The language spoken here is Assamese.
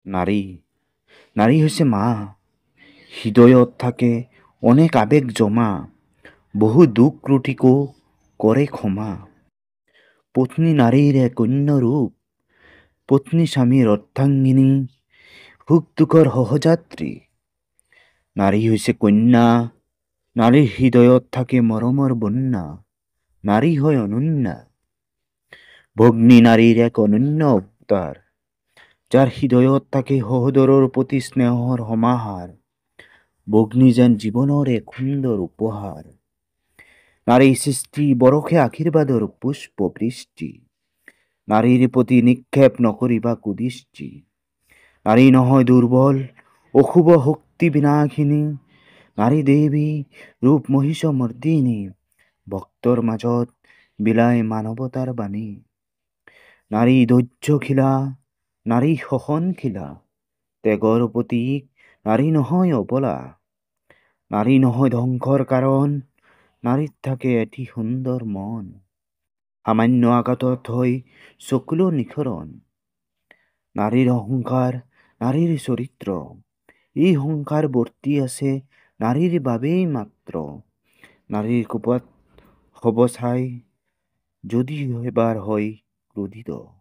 নাৰী নাৰী হৈছে মা। হৃদয়ত থাকে অনেক আবেগ জমা, বহু দুখ ত্ৰুটিকো কৰে ক্ষমা। পত্নী নাৰীৰ এক অন্য ৰূপ, পত্নী স্বামীৰ অৰ্ধাংগিনী, সুখ দুখৰ সহযাত্ৰী। নাৰী হৈছে কন্যা, নাৰীৰ হৃদয়ত থাকে মৰমৰ বন্যা, নাৰী হয় অনন্যা। ভগ্নী নাৰীৰ এক অনন্য অৱতাৰ, যাৰ হৃদয়ত থাকে সহোদৰৰ প্ৰতি স্নেহৰ সমাহাৰ। ভগ্নী যেন জীৱনৰ এক সুন্দৰ উপহাৰ। নাৰীৰ সৃষ্টি বৰষে আশীৰ্বাদৰ পুষ্প বৃষ্টি, নাৰীৰ প্ৰতি নিক্ষেপ নকৰিবা কুদৃষ্টি। নাৰী নহয় দুৰ্বল, অশুভ শক্তি বিনাশিনী, নাৰী দেৱী ৰূপ মহিষমৰ্দিনী, ভক্তৰ মাজত বিলায় মানৱতাৰ বাণী। নাৰী ধৈৰ্যশীলা, নাৰী সহনশীলা, ত্যাগৰ প্ৰতীক, নাৰী নহয় অবলা। নাৰী নহয় ধ্বংসৰ কাৰণ, নাৰীত থাকে এটি সুন্দৰ মন। সামান্য আঘাতত হয় চকুলো নিখৰণ। নাৰীৰ অহংকাৰ, নাৰীৰ চৰিত্ৰ, এই সংসাৰ বৰ্তি আছে নাৰীৰ বাবেই মাত্ৰ। নাৰীৰ কোপত হব ছাই, যদি এবাৰ হয় ক্ৰোধিত।